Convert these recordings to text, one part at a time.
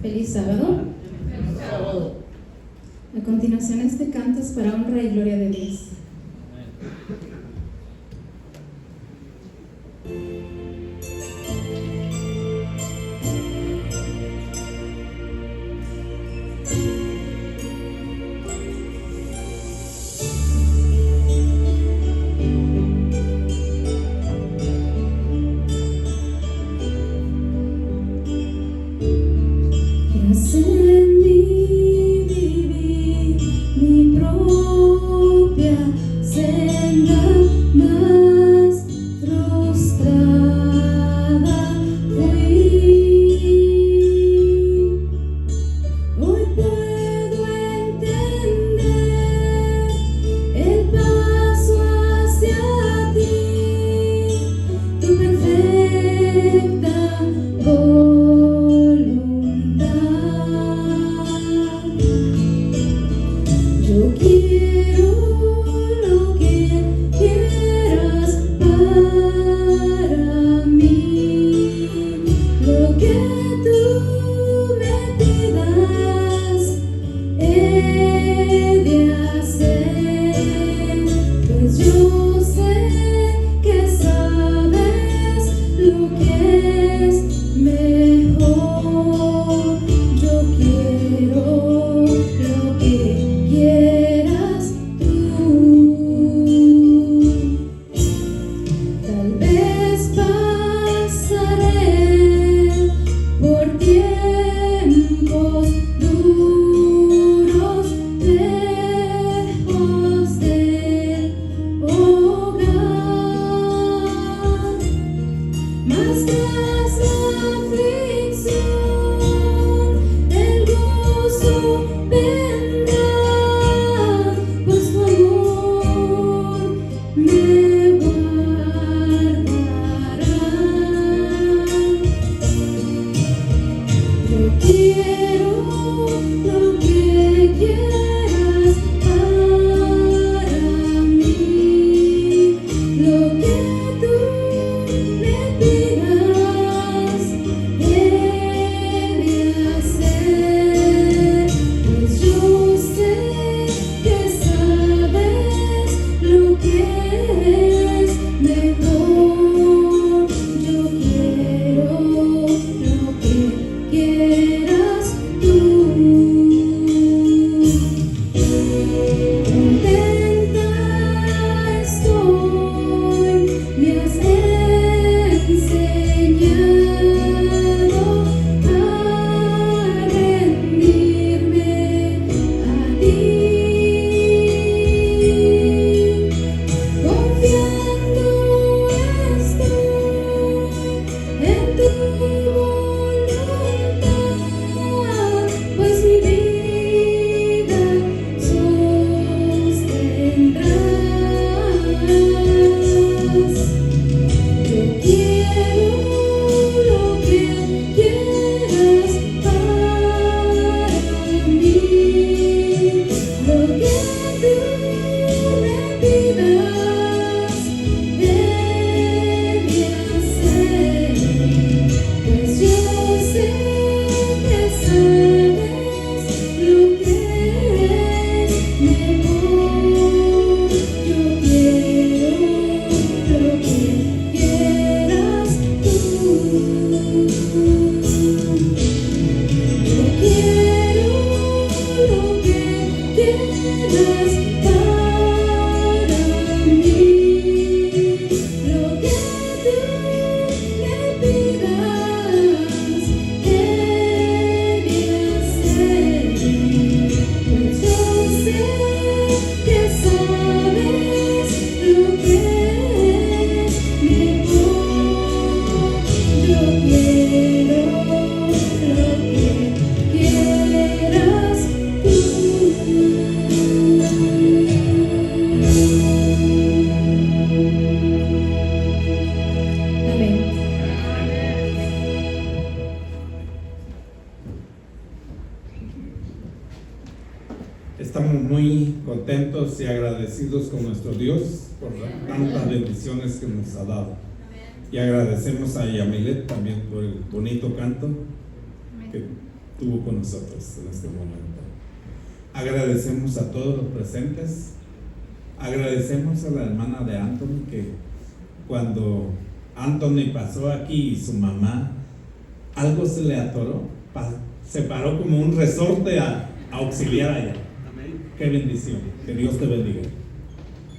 Feliz sábado. A continuación, este canto es para honra y gloria de Dios. En mi vivir, mi propia senda más frustrada fui. Hoy puedo entender el paso hacia ti, tu perfecta Yo quiero lo que quieras para mí, lo que tú me pidas he de hacer, pues yo sé que sabes lo que es mejor. Yo quiero lo que quieras tú. Tal vez pasaré por tiempos duros, lejos del hogar, mas tras la aflicción el gozo vendrá, pues tu amor me guardará. Yo quiero lo que quieras para mí, lo que tú me pidas he de hacer, pues yo sé que sabes lo que es mejor. Yo quiero lo que quieras tú. Contenta estoy, me has enseñado a rendirme a ti, confiando estoy en tu voluntad, pues mi vida sostendrás. Yo quiero lo que quieras para mí, lo que tú me pidas he de hacer, pues yo sé que sabes lo que es mejor. Yo quiero lo que quieras tú. Yo quiero lo que quieras para mí, lo que tú me pidas he de hacer, pues yo sé que sabes lo que es mejor. Yo quiero lo que quieras tú. Amén. Estamos muy contentos y agradecidos con nuestro Dios por tantas bendiciones que nos ha dado. Y agradecemos a Yamilet también por el bonito canto que tuvo con nosotros en este momento. Agradecemos a todos los presentes. Agradecemos a la hermana de Anthony, que cuando Anthony pasó aquí y su mamá, algo se le atoró, se paró como un resorte a auxiliar allá. Qué bendición, que Dios te bendiga.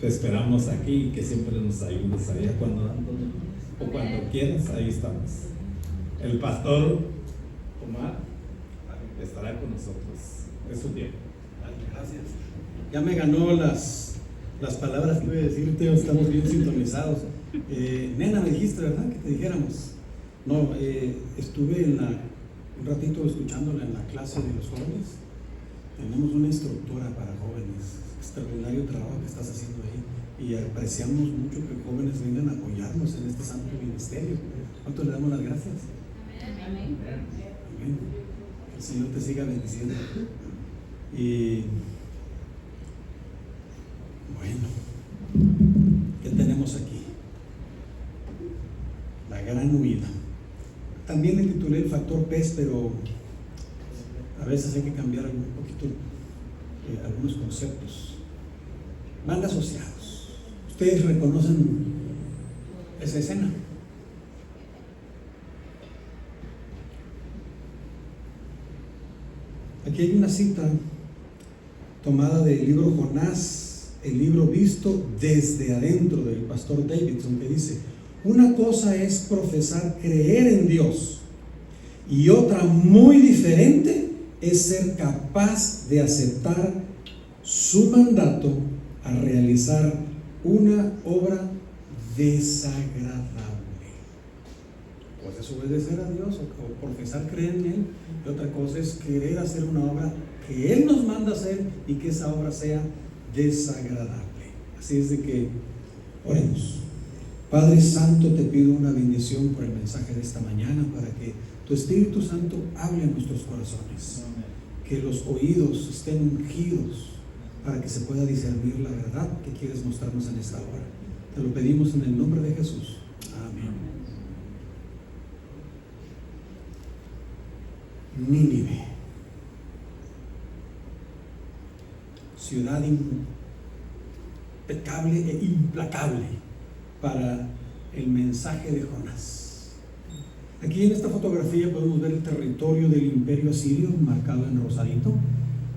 Te esperamos aquí y que siempre nos ayudes allá cuando Anthony, o cuando quieras, ahí estamos. El pastor Omar estará con nosotros. Es su tiempo. Gracias. Ya me ganó las palabras que iba a decirte, estamos bien sintonizados. Nena, me dijiste, ¿verdad? Que te dijéramos. No, estuve un ratito escuchándola en la clase de los jóvenes. Tenemos una instructora para jóvenes. Extraordinario trabajo que estás haciendo ahí. Y apreciamos mucho que jóvenes vengan a apoyarnos en este santo ministerio. ¿Cuánto le damos las gracias? Amén. Amén. Que el Señor te siga bendiciendo. Y bueno, ¿qué tenemos aquí? La gran huida. También le titulé el factor pez, pero a veces hay que cambiar un poquito algunos conceptos. Van asociados. ¿Ustedes reconocen esa escena? Aquí hay una cita tomada del libro Jonás, el libro visto desde adentro, del pastor Davidson, que dice: una cosa es profesar creer en Dios y otra muy diferente es ser capaz de aceptar su mandato a realizar una obra desagradable. Pues es obedecer a Dios o profesar creer en Él, y otra cosa es querer hacer una obra que Él nos manda hacer y que esa obra sea desagradable. Así es de que oremos. Padre Santo, te pido una bendición por el mensaje de esta mañana, para que tu Espíritu Santo hable en nuestros corazones. Que los oídos estén ungidos para que se pueda discernir la verdad que quieres mostrarnos en esta hora. Te lo pedimos en el nombre de Jesús. Amén. Nínive, ciudad impecable e implacable para el mensaje de Jonás. Aquí en esta fotografía podemos ver el territorio del imperio asirio marcado en rosadito.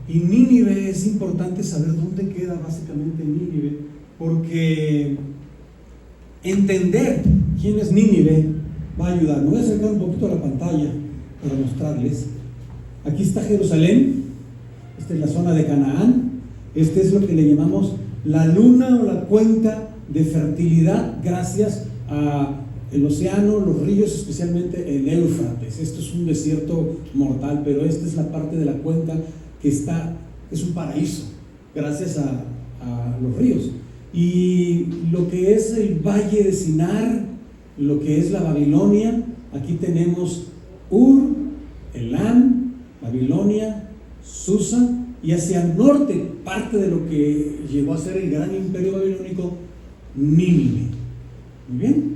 Y Nínive, es importante saber dónde queda básicamente Nínive, porque entender quién es Nínive va a ayudar. Me voy a acercar un poquito a la pantalla para mostrarles. Aquí está Jerusalén, esta es la zona de Canaán, este es lo que le llamamos la luna o la cuenca de fertilidad, gracias al océano, los ríos, especialmente el Éufrates. Esto es un desierto mortal, pero esta es la parte de la cuenca que es un paraíso, gracias a los ríos. Y lo que es el valle de Sinar, lo que es la Babilonia, aquí tenemos Ur, Elam, Babilonia, Susa, y hacia el norte, parte de lo que llegó a ser el gran imperio babilónico, Nínive. Muy bien.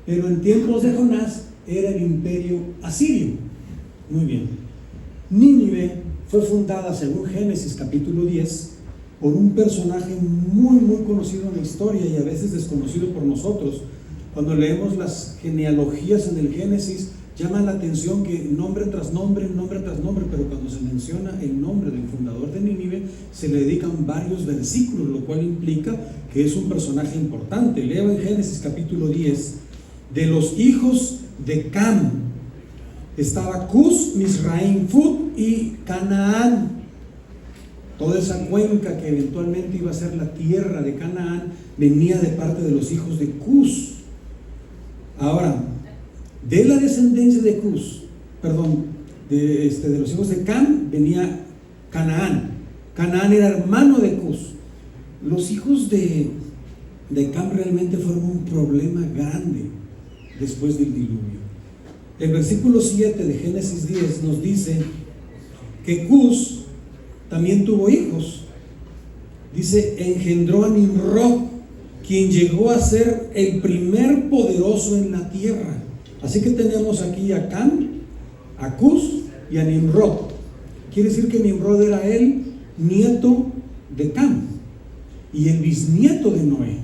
Pero en tiempos de Jonás era el imperio asirio. Muy bien. Nínive fue fundada, según Génesis capítulo 10, por un personaje muy conocido en la historia y a veces desconocido por nosotros. Cuando leemos las genealogías en el Génesis, llama la atención que nombre tras nombre, pero cuando se menciona el nombre del fundador de Nínive, se le dedican varios versículos, lo cual implica que es un personaje importante. Leo en Génesis capítulo 10, de los hijos de Cam estaba Cus, Misraim, Fut y Canaán. Toda esa cuenca que eventualmente iba a ser la tierra de Canaán venía de parte de los hijos de Cus. Ahora, de la descendencia de Cus, de los hijos de Cam, venía Canaán. Canaán era hermano de Cus. Los hijos de Cam realmente fueron un problema grande después del diluvio. El versículo 7 de Génesis 10 nos dice que Cus también tuvo hijos. Dice, engendró a Nimrod, quien llegó a ser el primer poderoso en la tierra. Así que tenemos aquí a Cam, a Cus y a Nimrod. Quiere decir que Nimrod era el nieto de Cam y el bisnieto de Noé.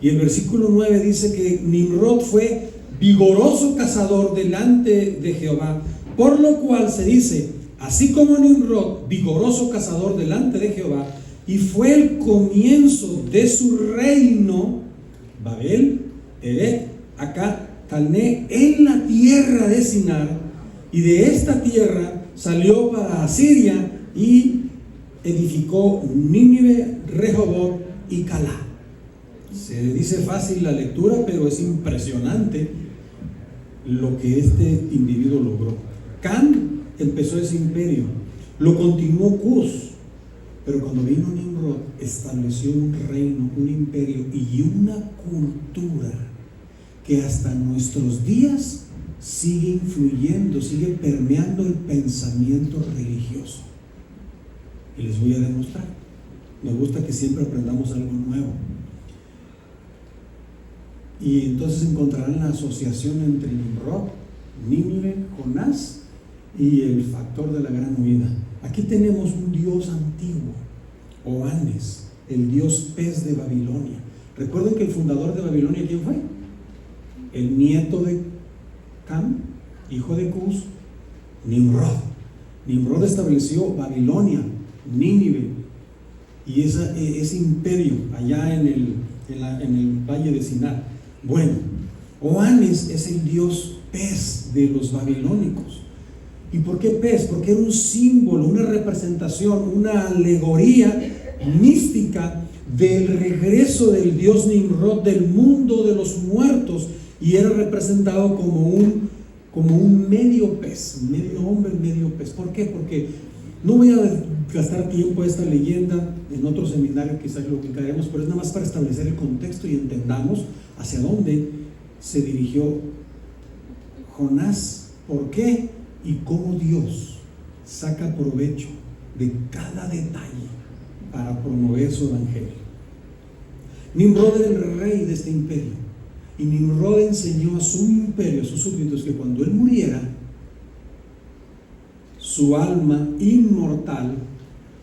Y el versículo 9 dice que Nimrod fue vigoroso cazador delante de Jehová, por lo cual se dice, así como Nimrod, vigoroso cazador delante de Jehová, y fue el comienzo de su reino, Babel, Erech, Acá, Calné, en la tierra de Sinar, y de esta tierra salió para Asiria y edificó Nínive, Rehoboth y Calá. Se dice fácil la lectura, pero es impresionante lo que este individuo logró. Cam empezó ese imperio, lo continuó Cus, pero cuando vino Nimrod estableció un reino, un imperio y una cultura que hasta nuestros días sigue influyendo, sigue permeando el pensamiento religioso. Y les voy a demostrar. Me gusta que siempre aprendamos algo nuevo. Y entonces encontrarán la asociación entre Nimrod, Nínive, Jonás y el factor de la gran huida. Aquí tenemos un dios antiguo, Oanes, el dios pez de Babilonia. Recuerden que el fundador de Babilonia, ¿quién fue? El nieto de Cam, hijo de Cus, Nimrod. Nimrod estableció Babilonia, Nínive y ese imperio allá en el valle de Sinar. Bueno, Oanes es el dios pez de los babilónicos. ¿Y por qué pez? Porque era un símbolo, una representación, una alegoría mística del regreso del dios Nimrod del mundo de los muertos, y era representado como un medio pez, medio hombre, medio pez. ¿Por qué? Porque no voy a gastar tiempo esta leyenda, en otro seminario quizás lo ubicaremos, pero es nada más para establecer el contexto y entendamos hacia dónde se dirigió Jonás, por qué y cómo Dios saca provecho de cada detalle para promover su evangelio. Nimrod era el rey de este imperio, y Nimrod enseñó a su imperio, a sus súbditos, que cuando él muriera, su alma inmortal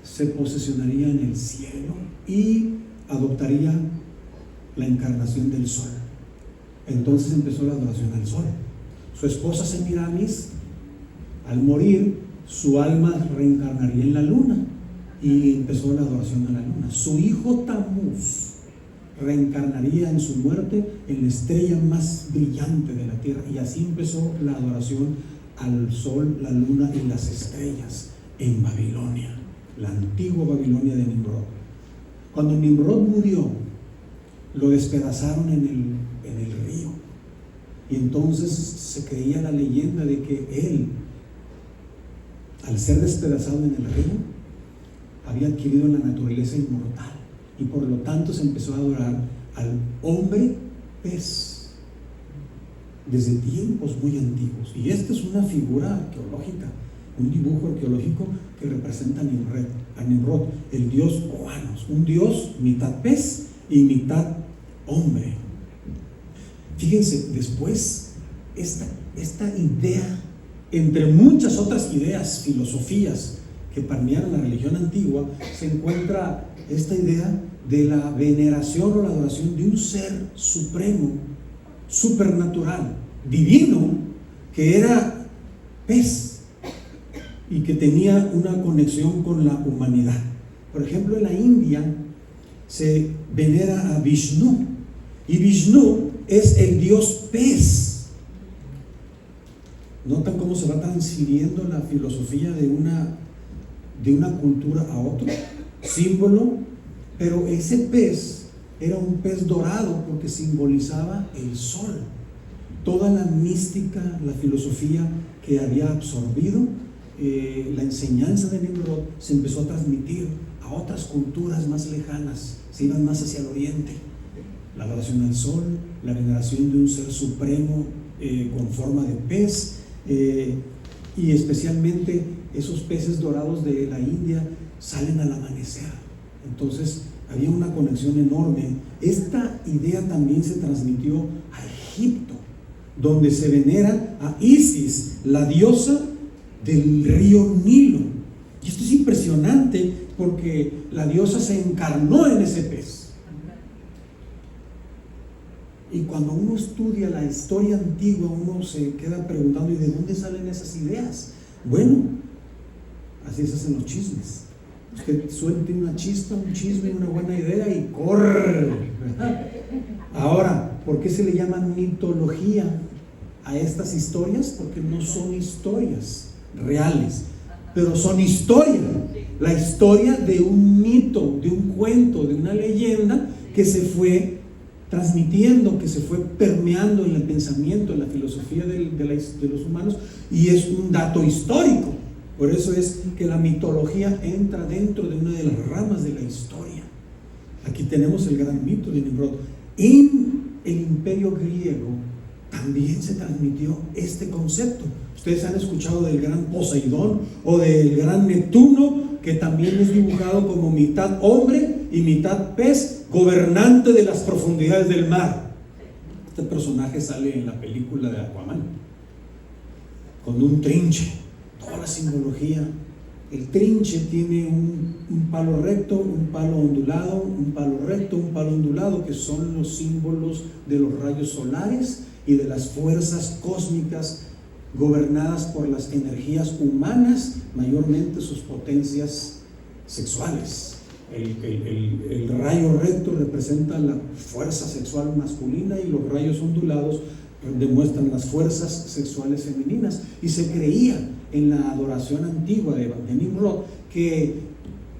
se posesionaría en el cielo y adoptaría la encarnación del sol. Entonces empezó la adoración al sol. Su esposa Semiramis, al morir, su alma reencarnaría en la luna y empezó la adoración a la luna. Su hijo Tamuz reencarnaría en su muerte en la estrella más brillante de la tierra, y así empezó la adoración al sol, la luna y las estrellas en Babilonia, la antigua Babilonia de Nimrod. Cuando Nimrod murió, lo despedazaron en el río, y entonces se creía la leyenda de que él, al ser despedazado en el río, había adquirido la naturaleza inmortal, y por lo tanto se empezó a adorar al hombre pez desde tiempos muy antiguos. Y esta es una figura arqueológica, un dibujo arqueológico que representa a Nimrod, el dios Oanos, un dios mitad pez y mitad hombre. Fíjense, después esta idea, entre muchas otras ideas, filosofías que permearon la religión antigua, se encuentra esta idea de la veneración o la adoración de un ser supremo, supernatural, divino, que era pez y que tenía una conexión con la humanidad. Por ejemplo, en la India se venera a Vishnu, y Vishnu es el dios pez. ¿Notan cómo se va transfiriendo la filosofía de una cultura a otra? Símbolo, pero ese pez era un pez dorado porque simbolizaba el sol. Toda la mística, la filosofía que había absorbido la enseñanza de Nimrod se empezó a transmitir a otras culturas más lejanas, se iban más hacia el oriente. La adoración al sol, la veneración de un ser supremo con forma de pez, y especialmente esos peces dorados de la India salen al amanecer. Entonces había una conexión enorme. Esta idea también se transmitió a Egipto, donde se venera a Isis, la diosa del río Nilo. Y esto es impresionante porque la diosa se encarnó en ese pez. Y cuando uno estudia la historia antigua, uno se queda preguntando, ¿y de dónde salen esas ideas? Bueno, así se hacen los chismes. Usted suelte una chispa, un chisme, una buena idea y corre, ¿verdad? Ahora, ¿por qué se le llama mitología a estas historias? Porque no son historias reales, pero son historia. La historia de un mito, de un cuento, de una leyenda que se fue transmitiendo, que se fue permeando en el pensamiento, en la filosofía de los humanos, y es un dato histórico. Por eso es que la mitología entra dentro de una de las ramas de la historia. Aquí tenemos el gran mito de Nimrod. En el imperio griego también se transmitió este concepto. Ustedes han escuchado del gran Poseidón o del gran Neptuno, que también es dibujado como mitad hombre y mitad pez, gobernante de las profundidades del mar. Este personaje sale en la película de Aquaman con un trinche, toda la simbología. El trinche tiene un palo recto, un palo ondulado, un palo recto, un palo ondulado, que son los símbolos de los rayos solares y de las fuerzas cósmicas gobernadas por las energías humanas, mayormente sus potencias sexuales. El rayo recto representa la fuerza sexual masculina y los rayos ondulados demuestran las fuerzas sexuales femeninas. Y se creía en la adoración antigua de Nimrod que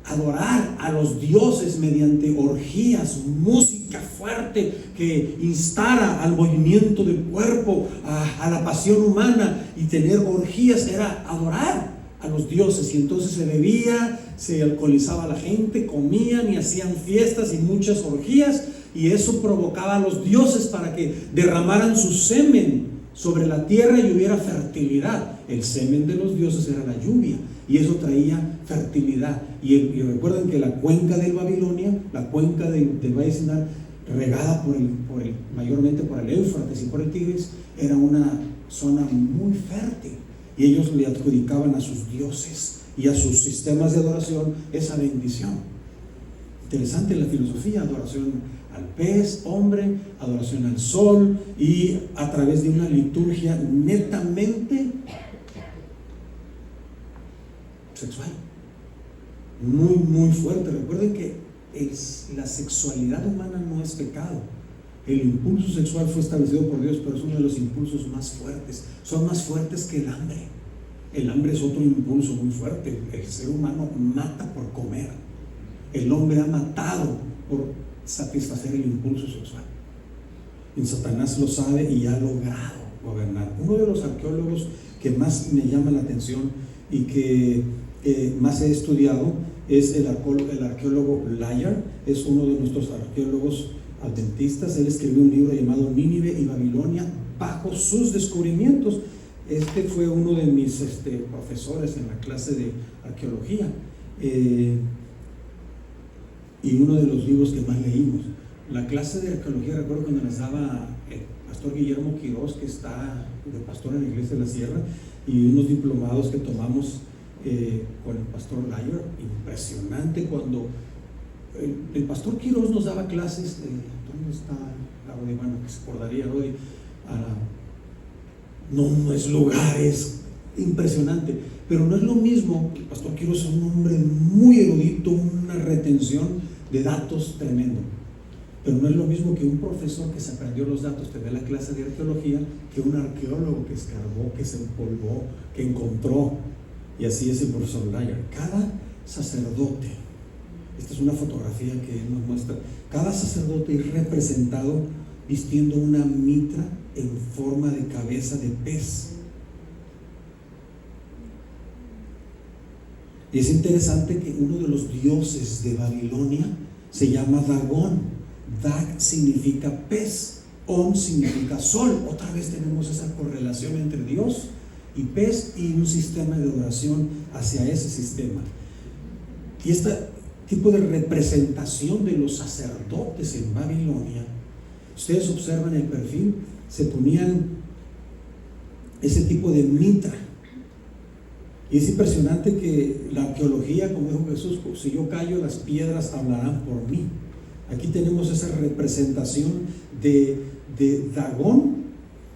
adorar a los dioses mediante orgías, música fuerte que instara al movimiento del cuerpo, a la pasión humana, y tener orgías era adorar a los dioses. Y entonces se bebía, se alcoholizaba la gente, comían y hacían fiestas y muchas orgías, y eso provocaba a los dioses para que derramaran su semen sobre la tierra y hubiera fertilidad. El semen de los dioses era la lluvia, y eso traía fertilidad. Y recuerden que la cuenca de Babilonia, la cuenca del Valle Sinar, regada mayormente por el Éufrates y por el Tigris, era una zona muy fértil, y ellos le adjudicaban a sus dioses y a sus sistemas de adoración esa bendición. Interesante la filosofía: adoración al pez, hombre, adoración al sol, y a través de una liturgia netamente sexual, muy, muy fuerte. Recuerden que la sexualidad humana no es pecado. El impulso sexual fue establecido por Dios, pero es uno de los impulsos más fuertes. Son más fuertes que el hambre. El hambre es otro impulso muy fuerte. El ser humano mata por comer. El hombre ha matado por satisfacer el impulso sexual. Y Satanás lo sabe y ha logrado gobernar. Uno de los arqueólogos que más me llama la atención y que más he estudiado es el arqueólogo Layard. Es uno de nuestros arqueólogos adventistas. Él escribió un libro llamado Nínive y Babilonia bajo sus descubrimientos. Este fue uno de mis profesores en la clase de arqueología, y uno de los libros que más leímos. La clase de arqueología, recuerdo cuando nos daba el pastor Guillermo Quirós, que está de pastor en la iglesia de la Sierra, y unos diplomados que tomamos con el pastor Layard. Impresionante cuando el pastor Quirós nos daba clases. ¿Dónde está la Rodi? Bueno, que se acordaría Rodi. No es lugar, es impresionante, pero no es lo mismo. El pastor Quirós es un hombre muy erudito, una retención de datos tremendo, pero no es lo mismo que un profesor que se aprendió los datos, te ve la clase de arqueología, que un arqueólogo que escarbó, que se empolvó, que encontró. Y así es el profesor Layard. Cada sacerdote, esta es una fotografía que él nos muestra, cada sacerdote es representado vistiendo una mitra en forma de cabeza de pez. Y es interesante que uno de los dioses de Babilonia se llama Dagón. Dag significa pez, On significa sol. Otra vez tenemos esa correlación entre Dios y pez, y un sistema de adoración hacia ese sistema. Y este tipo de representación de los sacerdotes en Babilonia, ustedes observan el perfil, se ponían ese tipo de mitra Y es impresionante que la arqueología, como dijo Jesús, si yo callo, las piedras hablarán por mí. Aquí tenemos esa representación de Dagón,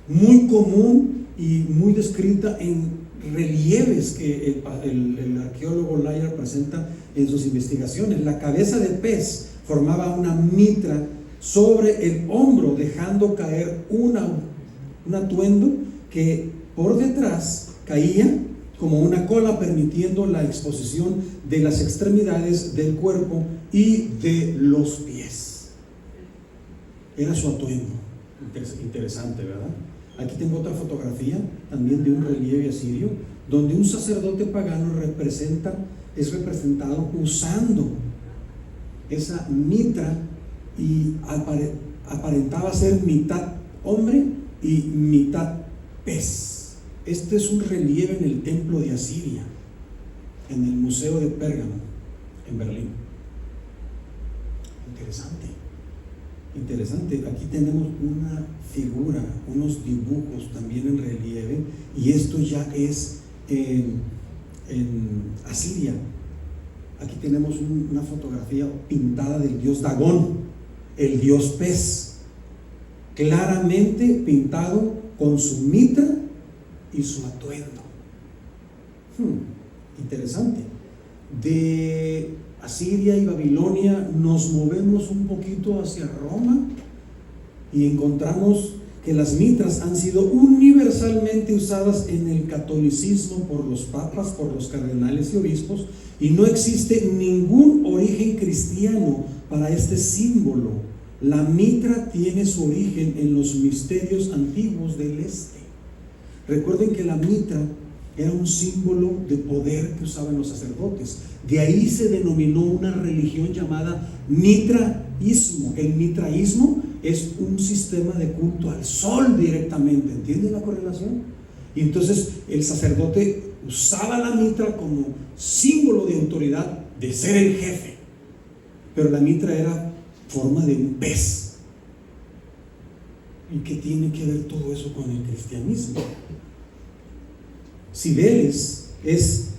muy común y muy descrita en relieves que el arqueólogo Layard presenta en sus investigaciones. La cabeza de pez formaba una mitra sobre el hombro, dejando caer un atuendo que por detrás caía como una cola, permitiendo la exposición de las extremidades del cuerpo y de los pies. Era su atuendo. Interesante, ¿verdad? Aquí tengo otra fotografía también de un relieve asirio, donde un sacerdote pagano es representado usando esa mitra y aparentaba ser mitad hombre y mitad pez. Este es un relieve en el templo de Asiria, en el Museo de Pérgamo, en Berlín. Interesante. Aquí tenemos una figura, unos dibujos también en relieve, y esto ya es en Asiria. Aquí tenemos una fotografía pintada del dios Dagón, el dios pez, claramente pintado con su mitra y su atuendo. Interesante. De Asiria y Babilonia nos movemos un poquito hacia Roma y encontramos que las mitras han sido universalmente usadas en el catolicismo por los papas, por los cardenales y obispos, y no existe ningún origen cristiano para este símbolo. La mitra tiene su origen en los misterios antiguos del este. Recuerden que la mitra era un símbolo de poder que usaban los sacerdotes. De ahí se denominó una religión llamada mitraísmo. El mitraísmo es un sistema de culto al sol directamente. ¿Entienden la correlación? Y entonces el sacerdote usaba la mitra como símbolo de autoridad, de ser el jefe. Pero la mitra era forma de un pez. ¿Y qué tiene que ver todo eso con el cristianismo? Cibeles es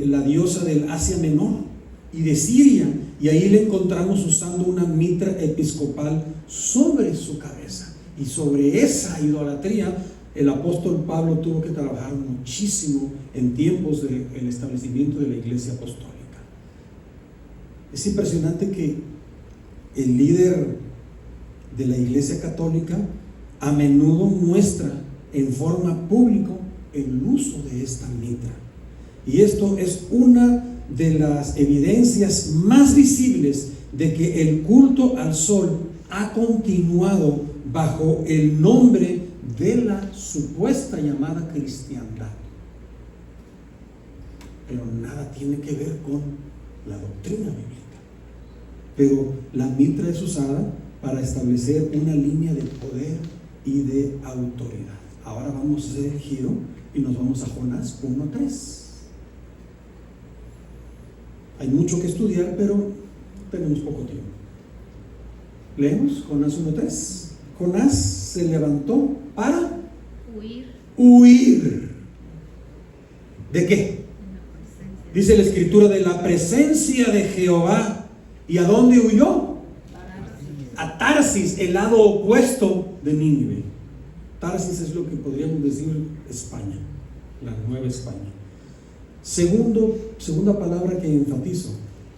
la diosa del Asia Menor y de Siria, y ahí le encontramos usando una mitra episcopal sobre su cabeza. Y sobre esa idolatría el apóstol Pablo tuvo que trabajar muchísimo en tiempos del establecimiento de la iglesia apostólica. Es impresionante que el líder de la iglesia católica a menudo muestra en forma pública el uso de esta mitra, y esto es una de las evidencias más visibles de que el culto al sol ha continuado bajo el nombre de la supuesta llamada cristiandad, pero nada tiene que ver con la doctrina bíblica. Pero la mitra es usada para establecer una línea de poder y de autoridad. Ahora vamos a hacer el giro y nos vamos a Jonás 1:3. Hay mucho que estudiar, pero tenemos poco tiempo. Leemos Jonás 1:3. Jonás se levantó para huir. ¿De qué? Dice la escritura, de la presencia de Jehová. ¿Y a dónde huyó? A Tarsis, el lado opuesto de Nínive. Tarsis es lo que podríamos decir España, la Nueva España. Segunda palabra que enfatizo.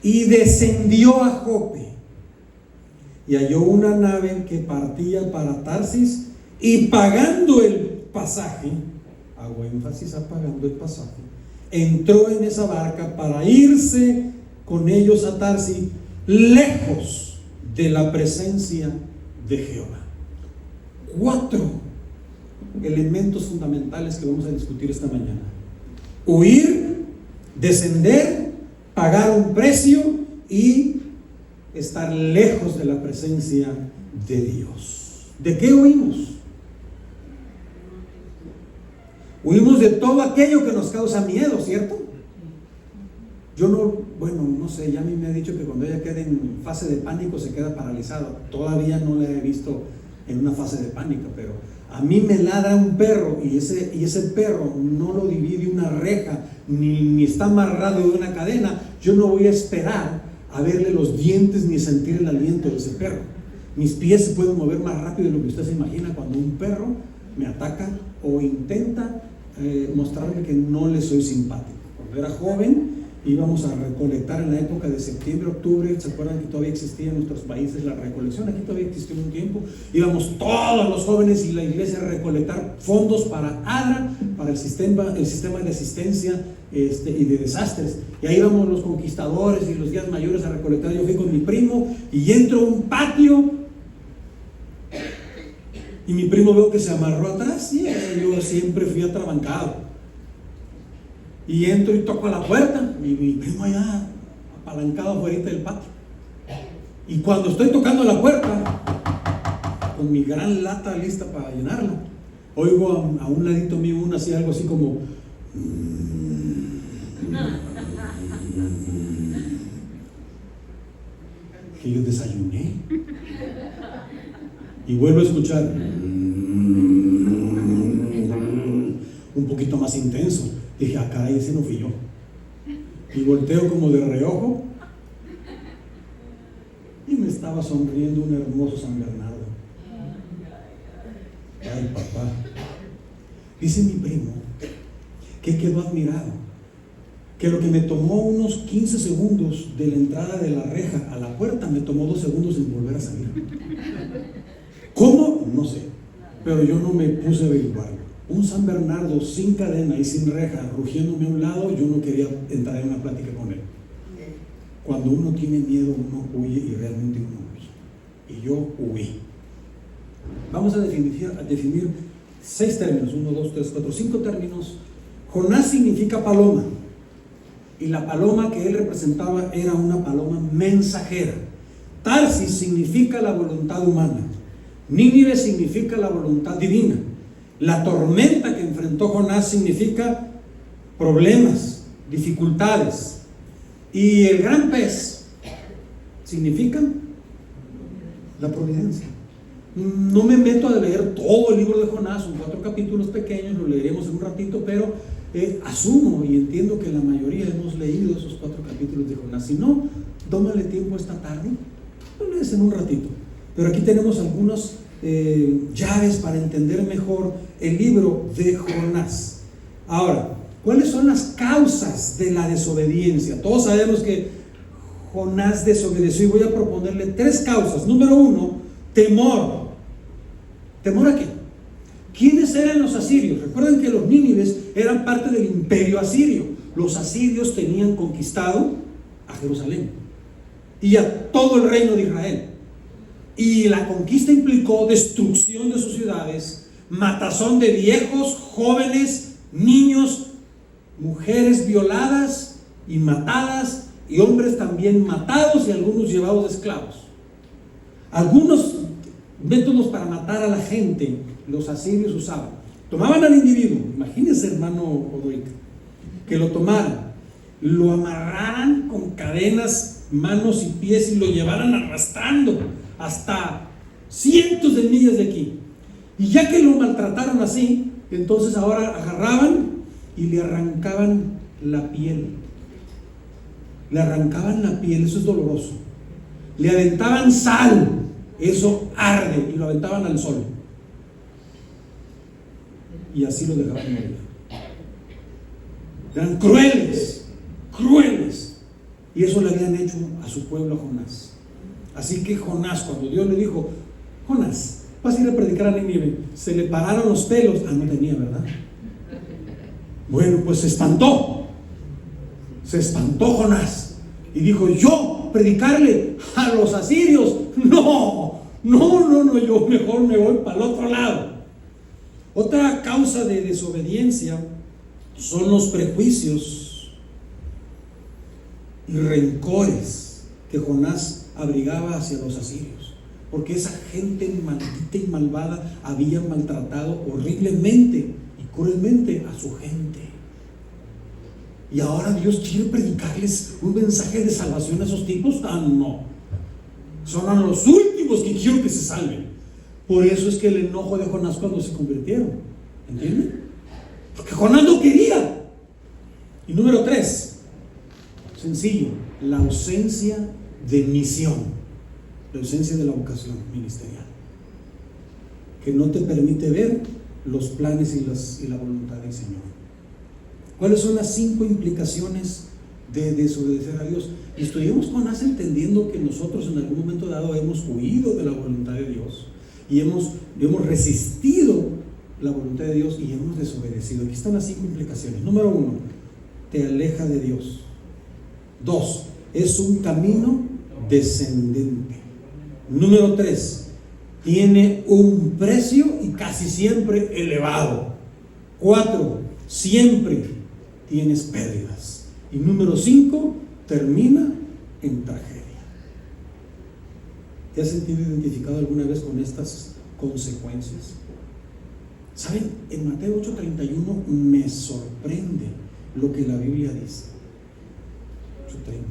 Y descendió a Jope y halló una nave que partía para Tarsis, y pagando el pasaje, hago énfasis a pagando el pasaje, entró en esa barca para irse con ellos a Tarsis, lejos de la presencia de Jehová. 4 elementos fundamentales que vamos a discutir esta mañana: huir, descender, pagar un precio y estar lejos de la presencia de Dios. ¿De qué huimos? Huimos de todo aquello que nos causa miedo, ¿cierto? Yo no sé, ya a mí me ha dicho que cuando ella queda en fase de pánico se queda paralizada. Todavía no la he visto en una fase de pánico, pero a mí me ladra un perro y ese perro no lo divide una reja ni está amarrado de una cadena, yo no voy a esperar a verle los dientes ni sentir el aliento de ese perro. Mis pies se pueden mover más rápido de lo que usted se imagina cuando un perro me ataca o intenta mostrarme que no le soy simpático. Cuando era joven íbamos a recolectar en la época de septiembre, octubre. ¿Se acuerdan que todavía existía en nuestros países la recolección? Aquí todavía existió un tiempo. Íbamos todos los jóvenes y la iglesia a recolectar fondos para ADRA, para el sistema de asistencia y de desastres. Y ahí íbamos los conquistadores y los días mayores a recolectar. Yo fui con mi primo y entro a un patio y mi primo veo que se amarró atrás y yo siempre fui atrabancado. Y entro y toco a la puerta y mi primo allá apalancado afuera del patio. Y cuando estoy tocando la puerta con mi gran lata lista para llenarla, oigo a un ladito mío algo así como que yo desayuné. Y vuelvo a escuchar un poquito más intenso. Dije, caray, ese no fui yo. Y volteo como de reojo y me estaba sonriendo un hermoso San Bernardo. Ay, papá. Dice mi primo que quedó admirado, que lo que me tomó unos 15 segundos de la entrada de la reja a la puerta, me tomó 2 segundos en volver a salir. ¿Cómo? No sé, pero yo no me puse a averiguarlo. Un San Bernardo sin cadena y sin reja, rugiéndome a un lado, yo no quería entrar en una plática con él. Cuando uno tiene miedo, uno huye y realmente uno huye. Y yo huí. Vamos a definir 6 términos, 1, 2, 3, 4, 5 términos. Jonás significa paloma, y la paloma que él representaba era una paloma mensajera. Tarsis significa la voluntad humana. Nínive significa la voluntad divina. La tormenta que enfrentó Jonás significa problemas, dificultades. Y el gran pez significa la providencia. No me meto a leer todo el libro de Jonás, son 4 capítulos pequeños, lo leeremos en un ratito, pero asumo y entiendo que la mayoría hemos leído esos 4 capítulos de Jonás. Si no, tómale tiempo esta tarde, lo lees en un ratito. Pero aquí tenemos algunas llaves para entender mejor el libro de Jonás. Ahora, ¿cuáles son las causas de la desobediencia? Todos sabemos que Jonás desobedeció y voy a proponerle 3 causas. Número 1, temor. ¿Temor a qué? ¿Quiénes eran los asirios? Recuerden que los nínives eran parte del imperio asirio. Los asirios tenían conquistado a Jerusalén y a todo el reino de Israel. Y la conquista implicó destrucción de sus ciudades, matazón de viejos, jóvenes, niños, mujeres violadas y matadas, y hombres también matados y algunos llevados de esclavos. Algunos métodos para matar a la gente los asirios usaban. Tomaban al individuo, imagínense, hermano Odoica, que lo tomaran, lo amarraran con cadenas, manos y pies y lo llevaran arrastrando hasta cientos de millas de aquí. Y ya que lo maltrataron así, entonces ahora agarraban y le arrancaban la piel. Le arrancaban la piel, eso es doloroso. Le aventaban sal, eso arde, y lo aventaban al sol. Y así lo dejaban morir. Eran crueles, crueles. Y eso le habían hecho a su pueblo, a Jonás. Así que Jonás, cuando Dios le dijo, Jonás, vas a ir a predicar a Nínive, se le pararon los pelos. No tenía, ¿verdad? Bueno, pues se espantó Jonás y dijo, yo predicarle a los asirios, no, yo mejor me voy para el otro lado. Otra causa de desobediencia son los prejuicios y rencores que Jonás abrigaba hacia los asirios, porque esa gente maldita y malvada había maltratado horriblemente y cruelmente a su gente. Y ahora Dios quiere predicarles un mensaje de salvación a esos tipos. No, son a los últimos que quiero que se salven. Por eso es que el enojo de Jonás cuando se convirtieron, ¿entienden? Porque Jonás no quería. Y número 3, sencillo, la ausencia de misión, la ausencia de la vocación ministerial, que no te permite ver los planes y la voluntad del Señor. ¿Cuáles son las 5 implicaciones de desobedecer a Dios? Y estuvimos con Asa entendiendo que nosotros en algún momento dado hemos huido de la voluntad de Dios y hemos resistido la voluntad de Dios y hemos desobedecido. Aquí están las 5 implicaciones. Número 1, te aleja de Dios. 2, es un camino descendente. Número 3, tiene un precio y casi siempre elevado. 4, siempre tienes pérdidas. Y número 5, termina en tragedia. ¿Te has sentido identificado alguna vez con estas consecuencias? ¿Saben? En Mateo 8:31 me sorprende lo que la Biblia dice. 8:30.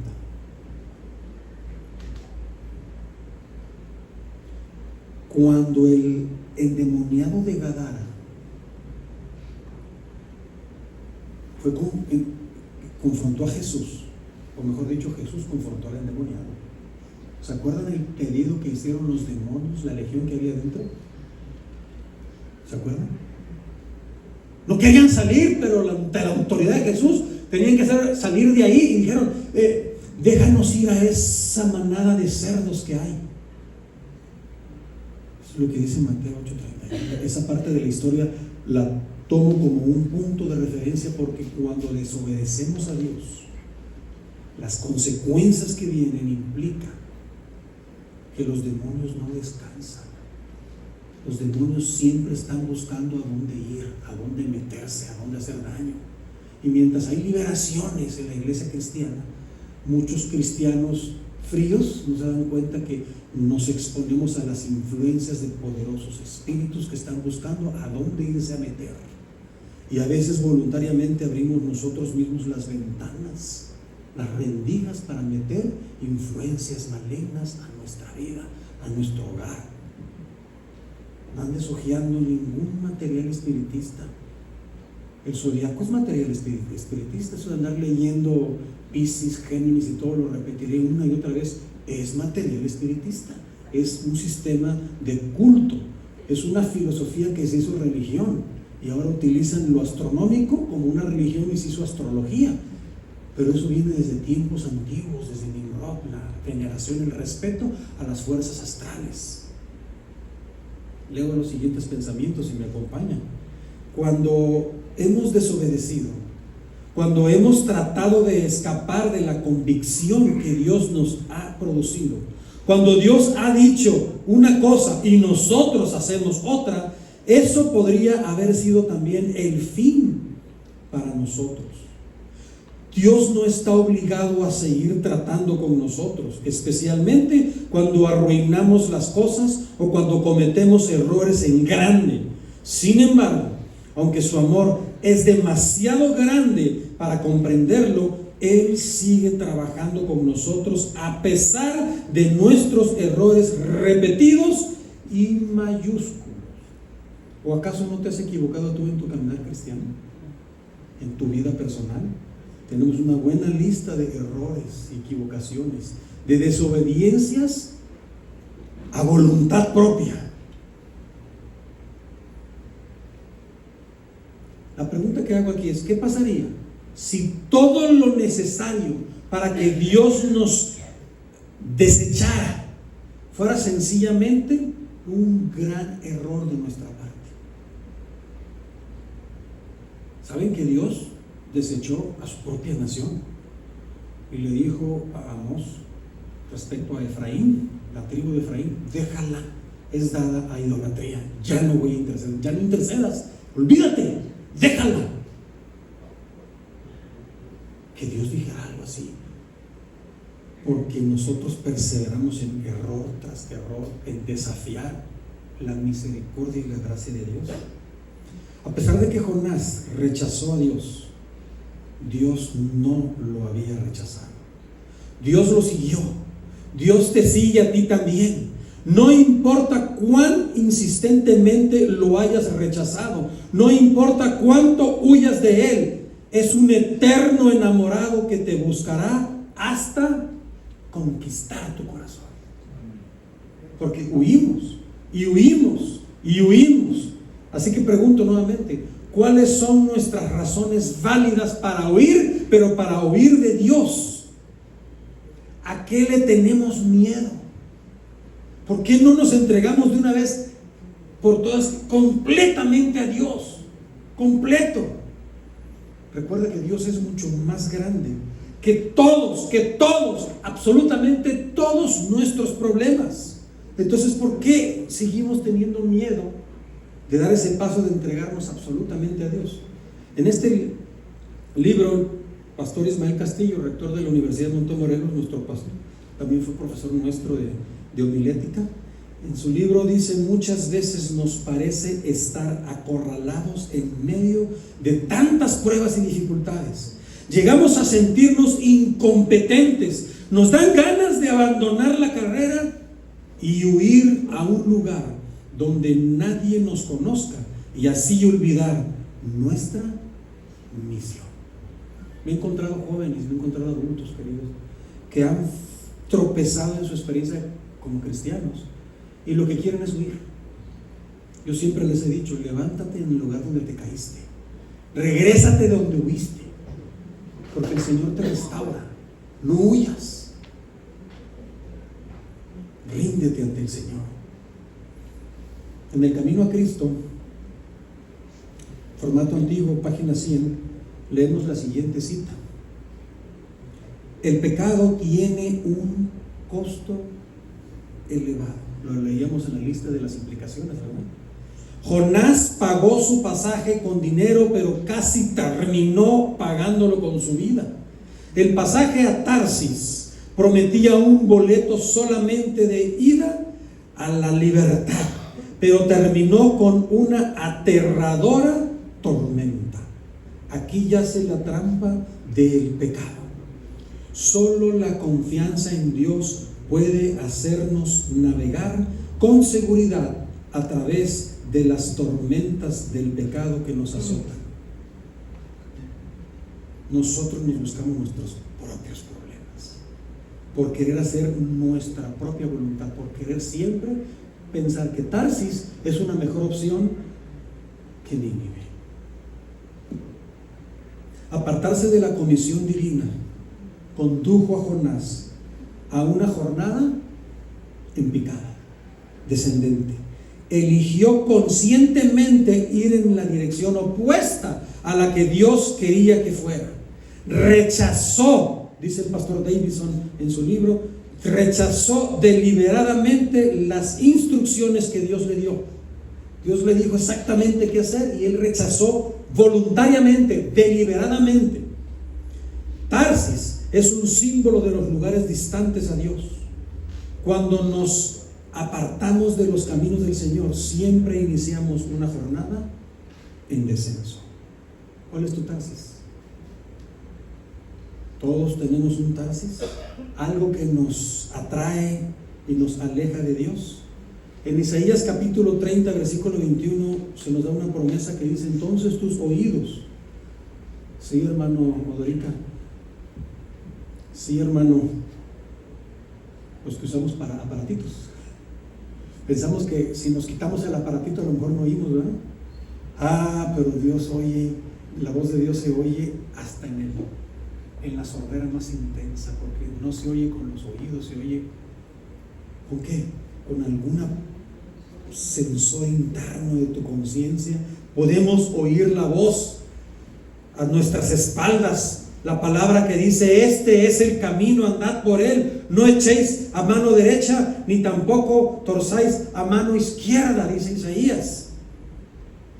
Cuando el endemoniado de Gadara confrontó a Jesús, o mejor dicho, Jesús confrontó al endemoniado. ¿Se acuerdan el pedido que hicieron los demonios, la legión que había dentro? ¿Se acuerdan? No querían salir, pero ante la autoridad de Jesús tenían que salir de ahí y dijeron, déjanos ir a esa manada de cerdos que hay. Es lo que dice Mateo 8:31. Esa parte de la historia la tomo como un punto de referencia, porque cuando desobedecemos a Dios, las consecuencias que vienen implican que los demonios no descansan. Los demonios siempre están buscando a dónde ir, a dónde meterse, a dónde hacer daño. Y mientras hay liberaciones en la iglesia cristiana, muchos cristianos fríos no se dan cuenta que nos exponemos a las influencias de poderosos espíritus que están buscando a dónde irse a meter. Y a veces voluntariamente abrimos nosotros mismos las ventanas, las rendijas, para meter influencias malignas a nuestra vida, a nuestro hogar. No andes hojeando ningún material espiritista. El zodiaco es material espiritista. Eso de andar leyendo Piscis, Géminis y todo, lo repetiré una y otra vez, es material espiritista. Es un sistema de culto, es una filosofía que se hizo religión, y ahora utilizan lo astronómico como una religión y se hizo astrología. Pero eso viene desde tiempos antiguos, desde Nimrod, la veneración y el respeto a las fuerzas astrales. Leo los siguientes pensamientos y me acompañan. Cuando hemos desobedecido, cuando hemos tratado de escapar de la convicción que Dios nos ha producido, cuando Dios ha dicho una cosa y nosotros hacemos otra, eso podría haber sido también el fin para nosotros. Dios no está obligado a seguir tratando con nosotros, especialmente cuando arruinamos las cosas o cuando cometemos errores en grande. Sin embargo, aunque su amor es demasiado grande para comprenderlo, Él sigue trabajando con nosotros a pesar de nuestros errores repetidos y mayúsculos. ¿O acaso no te has equivocado tú en tu caminar cristiano? ¿En tu vida personal? Tenemos una buena lista de errores, equivocaciones, de desobediencias a voluntad propia. La pregunta que hago aquí es, ¿qué pasaría si todo lo necesario para que Dios nos desechara fuera sencillamente un gran error de nuestra parte? ¿Saben que Dios desechó a su propia nación? Y le dijo a Amós respecto a Efraín, la tribu de Efraín, déjala, es dada a idolatría, ya no voy a interceder, ya no intercedas, olvídate, déjala. Que Dios dijera algo así, porque nosotros perseveramos en error tras error, en desafiar la misericordia y la gracia de Dios. A pesar de que Jonás rechazó a Dios, Dios no lo había rechazado. Dios lo siguió. Dios te sigue a ti también. No importa cuán insistentemente lo hayas rechazado, no importa cuánto huyas de Él, Es un eterno enamorado que te buscará hasta conquistar tu corazón. Porque huimos y huimos y huimos. Así que pregunto nuevamente, ¿cuáles son nuestras razones válidas para huir, pero para huir de Dios? ¿A qué le tenemos miedo? ¿Por qué no nos entregamos de una vez por todas completamente a Dios? Completo. Recuerda que Dios es mucho más grande que todos, absolutamente todos nuestros problemas. Entonces, ¿por qué seguimos teniendo miedo de dar ese paso de entregarnos absolutamente a Dios? En este libro, Pastor Ismael Castillo, rector de la Universidad de Montemorelos, nuestro pastor, también fue profesor nuestro de homilética. En su libro dice: muchas veces nos parece estar acorralados en medio de tantas pruebas y dificultades. Llegamos a sentirnos incompetentes, nos dan ganas de abandonar la carrera y huir a un lugar donde nadie nos conozca y así olvidar nuestra misión. Me he encontrado jóvenes, me he encontrado adultos queridos que han tropezado en su experiencia como cristianos y lo que quieren es huir. Yo siempre les he dicho: levántate en el lugar donde te caíste, regrésate de donde huiste, porque el Señor te restaura. No huyas, ríndete ante el Señor. En el Camino a Cristo, formato antiguo, página 100, leemos la siguiente cita: el pecado tiene un costo elevado. Lo leíamos en la lista de las implicaciones, ¿verdad? Jonás pagó su pasaje con dinero, pero casi terminó pagándolo con su vida. El pasaje a Tarsis prometía un boleto solamente de ida a la libertad, pero terminó con una aterradora tormenta. Aquí yace la trampa del pecado. Solo la confianza en Dios puede hacernos navegar con seguridad a través de las tormentas del pecado que nos azotan. Nosotros nos buscamos nuestros propios problemas por querer hacer nuestra propia voluntad, por querer siempre pensar que Tarsis es una mejor opción que Nínive. Apartarse de la comisión divina condujo a Jonás a una jornada en picada, descendente. Eligió conscientemente ir en la dirección opuesta a la que Dios quería que fuera. Rechazó, dice el pastor Davidson en su libro, rechazó deliberadamente las instrucciones que Dios le dio. Dios le dijo exactamente qué hacer y él rechazó voluntariamente, deliberadamente. Tarsis es un símbolo de los lugares distantes a Dios. Cuando nos apartamos de los caminos del Señor, siempre iniciamos una jornada en descenso. ¿Cuál es tu Tarsis? Todos tenemos un Tarsis, algo que nos atrae y nos aleja de Dios. En Isaías capítulo 30, versículo 21, se nos da una promesa que dice: entonces tus oídos, sí, hermano Moderica, sí, hermano, los que usamos para aparatitos, pensamos que si nos quitamos el aparatito a lo mejor no oímos, ¿verdad? Pero Dios oye, la voz de Dios se oye hasta en la sordera más intensa, porque no se oye con los oídos, se oye ¿con qué? Con alguna sensor interno de tu conciencia. Podemos oír la voz a nuestras espaldas, la palabra que dice: este es el camino, andad por él, no echéis a mano derecha ni tampoco torzáis a mano izquierda, dice Isaías.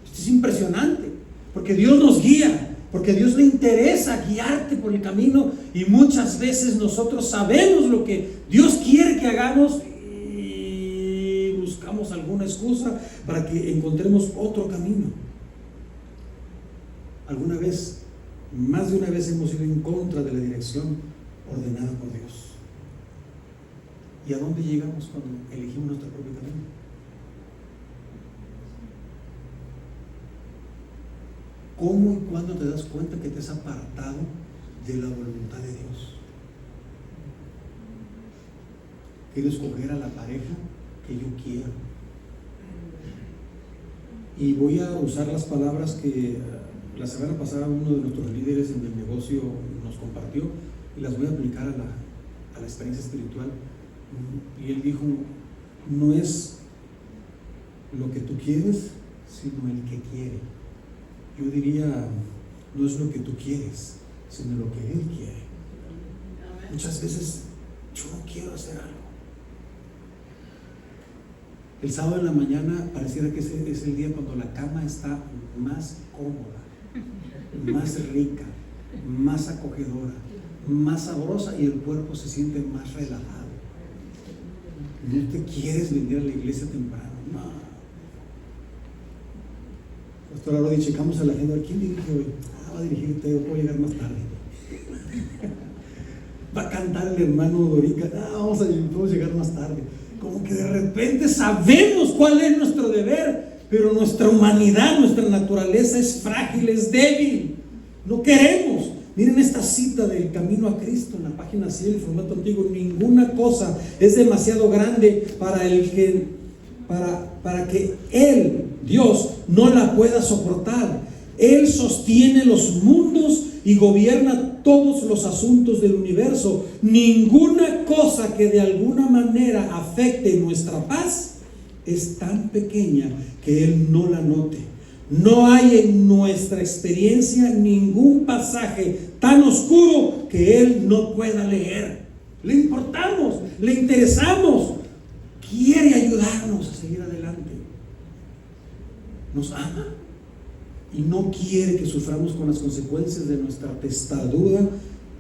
Esto es impresionante, porque Dios nos guía, porque a Dios le interesa guiarte por el camino, y muchas veces nosotros sabemos lo que Dios quiere que hagamos y buscamos alguna excusa para que encontremos otro camino. Alguna vez, más de una vez, hemos ido en contra de la dirección ordenada por Dios. ¿Y a dónde llegamos cuando elegimos nuestro propio camino? ¿Cómo y cuándo te das cuenta que te has apartado de la voluntad de Dios? Quiero escoger a la pareja que yo quiero. Y voy a usar las palabras que la semana pasada uno de nuestros líderes en el negocio nos compartió, y las voy a aplicar a la experiencia espiritual. Y él dijo: no es lo que tú quieres, sino el que quiere. Yo diría, no es lo que tú quieres, sino lo que Él quiere. Muchas veces yo no quiero hacer algo. El sábado en la mañana pareciera que es el día cuando la cama está más cómoda, más rica, más acogedora, más sabrosa, y el cuerpo se siente más relajado. No te quieres venir a la iglesia temprano, no. Pastor, ahora checamos a la agenda. ¿Quién dirige hoy? Va a dirigir Teo, puedo llegar más tarde. Va a cantar el hermano Dorica. Puedo llegar más tarde. Como que de repente sabemos cuál es nuestro deber, pero nuestra humanidad, nuestra naturaleza es frágil, es débil. No queremos. Miren esta cita del Camino a Cristo en la página 100, el formato antiguo: ninguna cosa es demasiado grande para que Él, Dios, no la pueda soportar. Él sostiene los mundos y gobierna todos los asuntos del universo. Ninguna cosa que de alguna manera afecte nuestra paz es tan pequeña que Él no la note. No hay en nuestra experiencia ningún pasaje tan oscuro que Él no pueda leer. Le importamos, le interesamos, quiere ayudarnos a seguir adelante. Nos ama y no quiere que suframos con las consecuencias de nuestra testaruda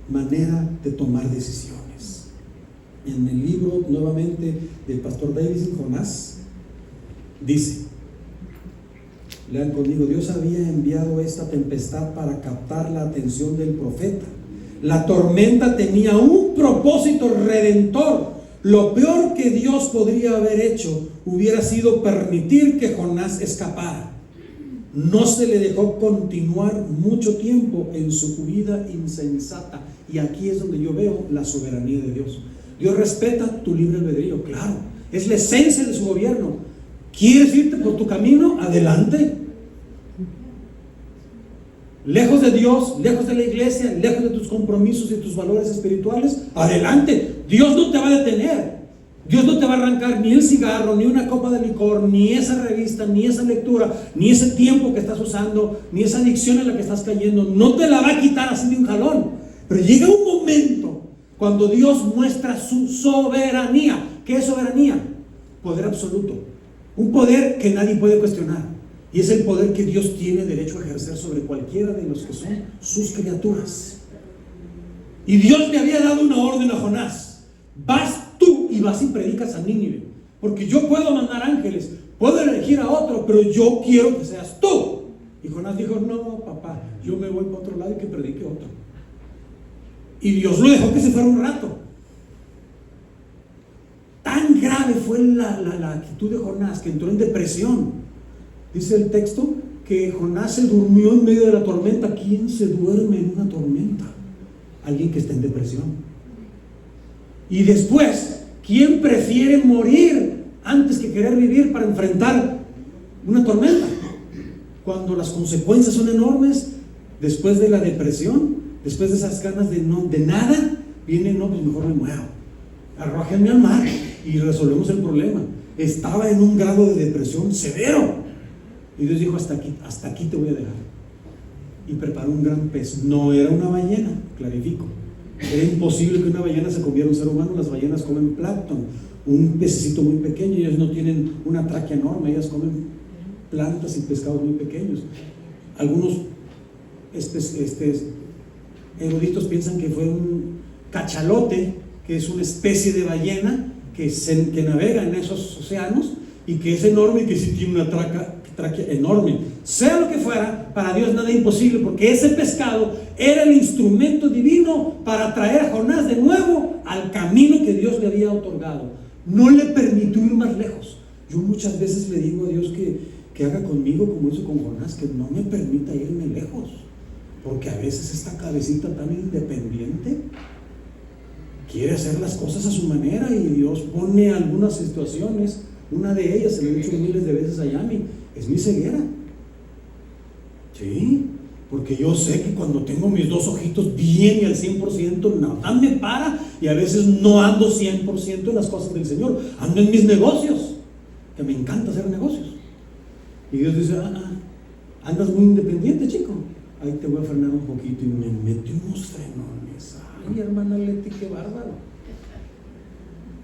manera de tomar decisiones. En el libro nuevamente del pastor Davidson, Jonás, dice, lean conmigo: Dios había enviado esta tempestad para captar la atención del profeta. La tormenta tenía un propósito redentor. Lo peor que Dios podría haber hecho hubiera sido permitir que Jonás escapara. No se le dejó continuar mucho tiempo en su huida insensata. Y aquí es donde yo veo la soberanía de Dios. Dios respeta tu libre albedrío, claro. Es la esencia de su gobierno. ¿Quieres irte por tu camino? Adelante. Lejos de Dios, lejos de la iglesia, lejos de tus compromisos y tus valores espirituales, adelante. Dios no te va a detener. Dios no te va a arrancar ni el cigarro, ni una copa de licor, ni esa revista, ni esa lectura, ni ese tiempo que estás usando, ni esa adicción en la que estás cayendo. No te la va a quitar así de un jalón. Pero llega un momento cuando Dios muestra su soberanía. ¿Qué es soberanía? Poder absoluto. Un poder que nadie puede cuestionar. Y es el poder que Dios tiene derecho a ejercer sobre cualquiera de los que son sus criaturas. Y Dios le había dado una orden a Jonás: vas tú y vas y predicas a Nínive, porque yo puedo mandar ángeles, puedo elegir a otro, pero yo quiero que seas tú. Y Jonás dijo: no, papá, yo me voy para otro lado y que predique otro. Y Dios lo dejó que se fuera un rato. Tan grave fue la actitud de Jonás que entró en depresión. Dice el texto que Jonás se durmió en medio de la tormenta. ¿Quién se duerme en una tormenta? Alguien que está en depresión. Y después, ¿quién prefiere morir antes que querer vivir para enfrentar una tormenta? Cuando las consecuencias son enormes, después de la depresión, después de esas ganas de nada, viene: no, pues mejor me muero. Arrójenme al mar y resolvemos el problema. Estaba en un grado de depresión severo. Y Dios dijo: hasta aquí te voy a dejar. Y preparó un gran pez. No era una ballena, clarifico. Era imposible que una ballena se comiera un ser humano. Las ballenas comen plancton, un pececito muy pequeño. Ellas no tienen una tráquea enorme, ellas comen plantas y pescados muy pequeños. Algunos eruditos piensan que fue un cachalote, que es una especie de ballena que navega en esos océanos y que es enorme y que sí tiene una tráquea enorme. Sea lo que fuera, para Dios nada es imposible, porque ese pescado era el instrumento divino para traer a Jonás de nuevo al camino que Dios le había otorgado. No le permitió ir más lejos. Yo muchas veces le digo a Dios que que haga conmigo como hizo con Jonás, que no me permita irme lejos, porque a veces esta cabecita tan independiente quiere hacer las cosas a su manera y Dios pone algunas situaciones. Una de ellas, se lo he dicho miles de veces a Yami, es mi ceguera. Sí, porque yo sé que cuando tengo mis dos ojitos bien y al 100%, nada me para, y a veces no ando 100% en las cosas del Señor, ando en mis negocios, que me encanta hacer negocios. Y Dios dice, andas muy independiente, chico, ahí te voy a frenar un poquito, y me mete unos frenones. Ay, hermana Leti, qué bárbaro.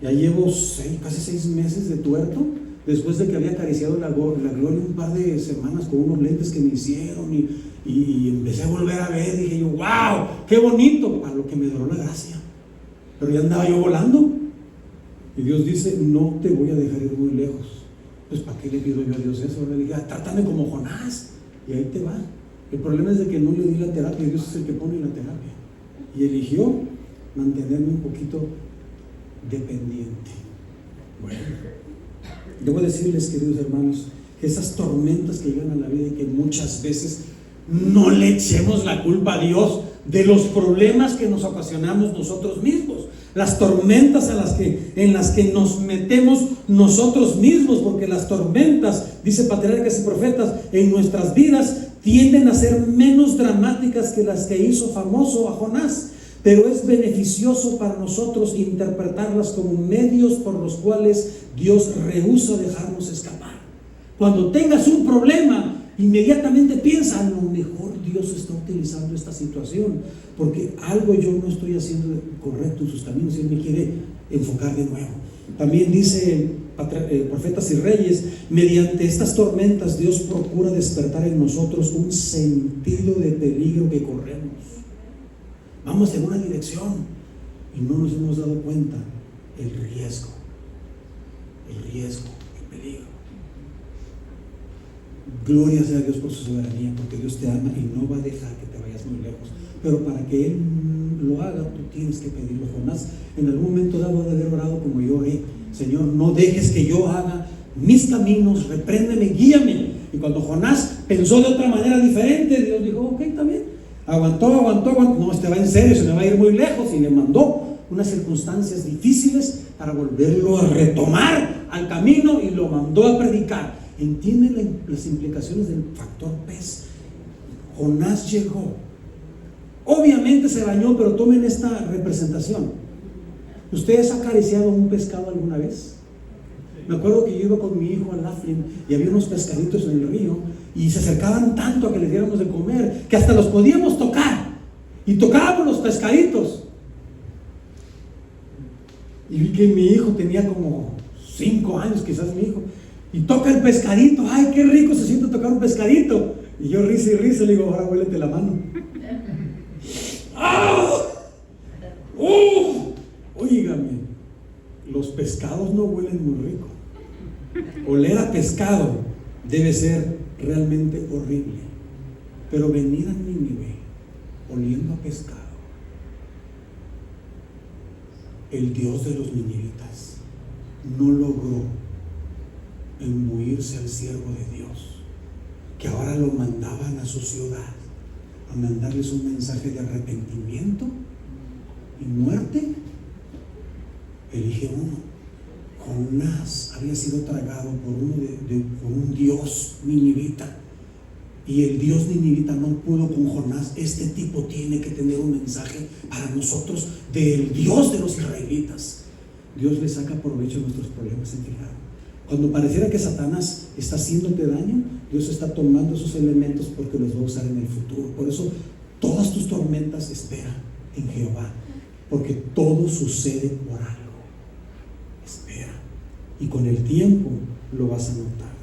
Ya llevo casi 6 meses de tuerto, después de que había acariciado la gloria un par de semanas con unos lentes que me hicieron, y empecé a volver a ver. Dije yo, wow, qué bonito, para lo que me duró la gracia. Pero ya andaba yo volando, y Dios dice, no te voy a dejar ir muy lejos. Pues ¿para qué le pido yo a Dios eso? Le dije, trátame como Jonás, y ahí te va. El problema es de que no le di la terapia. Dios es el que pone la terapia, y eligió mantenerme un poquito dependiente. Bueno, debo decirles, queridos hermanos, que esas tormentas que llegan a la vida, y que muchas veces no le echemos la culpa a Dios de los problemas que nos ocasionamos nosotros mismos, las tormentas en las que nos metemos nosotros mismos, porque las tormentas, dice Patriarcas y Profetas, en nuestras vidas tienden a ser menos dramáticas que las que hizo famoso a Jonás, pero es beneficioso para nosotros interpretarlas como medios por los cuales Dios rehúsa dejarnos escapar. Cuando tengas un problema, inmediatamente piensa, a lo mejor Dios está utilizando esta situación porque algo yo no estoy haciendo correcto en sus caminos y Él me quiere enfocar de nuevo. También dice Profetas y Reyes, mediante estas tormentas Dios procura despertar en nosotros un sentido de peligro que corremos. Vamos en una dirección y no nos hemos dado cuenta el riesgo, el peligro. Gloria sea a Dios por su soberanía, porque Dios te ama y no va a dejar que te vayas muy lejos. Pero para que Él lo haga, tú tienes que pedirlo. Jonás en algún momento dado de haber orado como yo oré: Señor, no dejes que yo haga mis caminos, repréndeme, guíame. Y cuando Jonás pensó de otra manera diferente, Dios dijo, ok, está bien. Aguantó, no, este va en serio, se me va a ir muy lejos, y le mandó unas circunstancias difíciles para volverlo a retomar al camino, y lo mandó a predicar. ¿Entienden las implicaciones del factor pez? Jonás llegó, obviamente se bañó, pero tomen esta representación. ¿Ustedes han acariciado un pescado alguna vez? Me acuerdo que yo iba con mi hijo a Laughlin y había unos pescaditos en el río, y se acercaban tanto a que les diéramos de comer que hasta los podíamos tocar, y tocábamos los pescaditos. Y vi que mi hijo tenía como 5 años, quizás mi hijo, y toca el pescadito. Ay, qué rico se siente tocar un pescadito. Y yo risa y risa, le digo, ahora huélete la mano. ¡Ah! Óigame, los pescados no huelen muy rico. Oler a pescado debe ser realmente horrible. Pero venir a Nínive oliendo a pescado, el Dios de los ninivitas no logró imbuirse al siervo de Dios, que ahora lo mandaban a su ciudad a mandarles un mensaje de arrepentimiento y muerte. Elige uno. Jonás había sido tragado por un dios ninivita, y el dios ninivita no pudo con Jonás. Este tipo tiene que tener un mensaje para nosotros del Dios de los israelitas. Dios le saca provecho a nuestros problemas, ¿se fijaron? Cuando pareciera que Satanás está haciéndote daño, Dios está tomando esos elementos porque los va a usar en el futuro. Por eso, todas tus tormentas, espera en Jehová, porque todo sucede por algo. Espera, y con el tiempo lo vas a notar,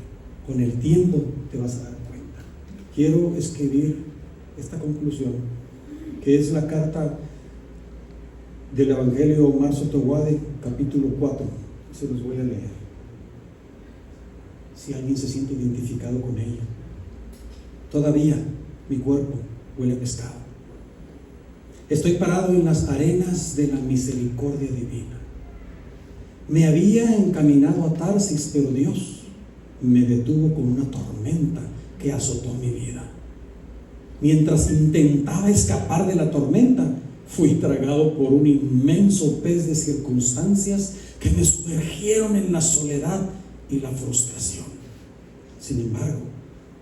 con el tiempo te vas a dar cuenta. Quiero escribir esta conclusión, que es la carta del Evangelio de Omar Sotowade, capítulo 4. Se los voy a leer, si alguien se siente identificado con ella. Todavía mi cuerpo huele a pescado. Estoy parado en las arenas de la misericordia divina. Me había encaminado a Tarsis, pero Dios me detuvo con una tormenta que azotó mi vida. Mientras intentaba escapar de la tormenta, fui tragado por un inmenso pez de circunstancias que me sumergieron en la soledad y la frustración. Sin embargo,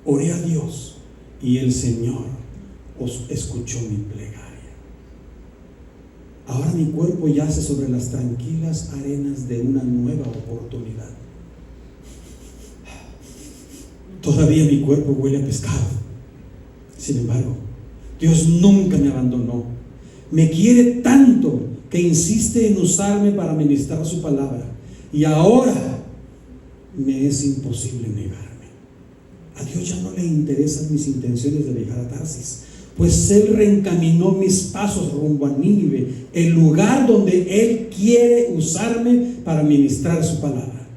oré a Dios y el Señor escuchó mi plegaria. Ahora mi cuerpo yace sobre las tranquilas arenas de una nueva oportunidad. Todavía mi cuerpo huele a pescado. Sin embargo, Dios nunca me abandonó. Me quiere tanto que insiste en usarme para ministrar su palabra. Y ahora me es imposible negarme. A Dios ya no le interesan mis intenciones de viajar a Tarsis, pues Él reencaminó mis pasos rumbo a Nínive, el lugar donde Él quiere usarme para ministrar su palabra.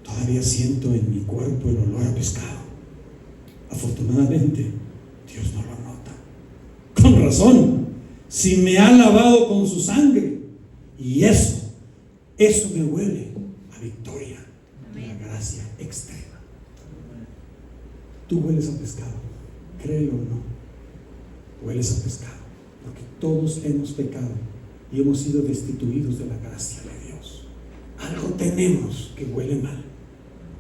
Todavía siento en mi cuerpo el olor a pescado. Afortunadamente, Dios no lo nota. Con razón, si me ha lavado con su sangre, y eso me huele a victoria, a gracia extrema. Tú hueles a pescado, créelo o no, hueles a pescado, porque todos hemos pecado y hemos sido destituidos de la gracia de Dios. Algo tenemos que huele mal,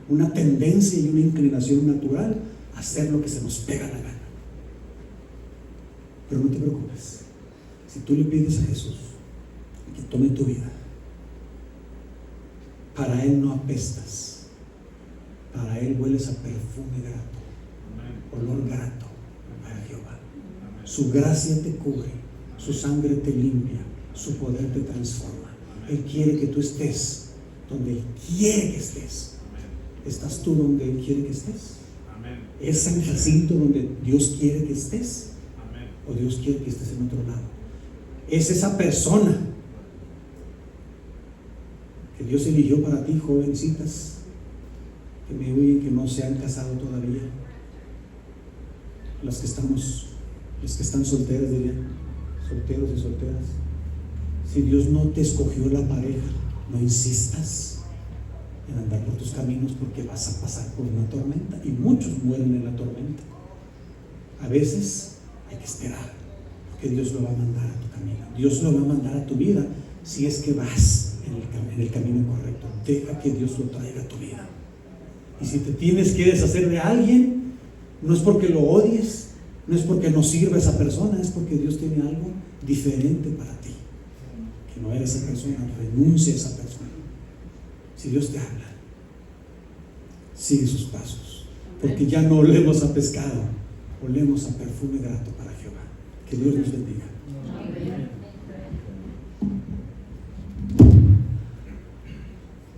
una tendencia y una inclinación natural a hacer lo que se nos pega la gana. Pero no te preocupes, si tú le pides a Jesús que tome tu vida, para Él no apestas, para Él hueles a perfume grato, olor grato para Jehová. Su gracia te cubre, su sangre te limpia, su poder te transforma. Él quiere que tú estés donde Él quiere que estés. ¿Estás tú donde Él quiere que estés? ¿Es San Jacinto donde Dios quiere que estés? ¿O Dios quiere que estés en otro lado? ¿Es esa persona que Dios eligió para ti, jovencitas que me oyen, que no se han casado todavía? Las que están solteras, dirían, solteros y solteras. Si Dios no te escogió la pareja, no insistas en andar por tus caminos, porque vas a pasar por una tormenta, y muchos mueren en la tormenta. A veces hay que esperar, porque Dios lo va a mandar a tu camino. Dios lo va a mandar a tu vida si es que vas en el camino correcto. Deja que Dios lo traiga a tu vida. Y si te tienes que deshacer de alguien, no es porque lo odies, no es porque no sirva esa persona, es porque Dios tiene algo diferente para ti, que no eres esa persona. Renuncia a esa persona. Si Dios te habla, sigue sus pasos, porque ya no olemos a pescado, olemos a perfume grato para Jehová. Que Dios nos bendiga.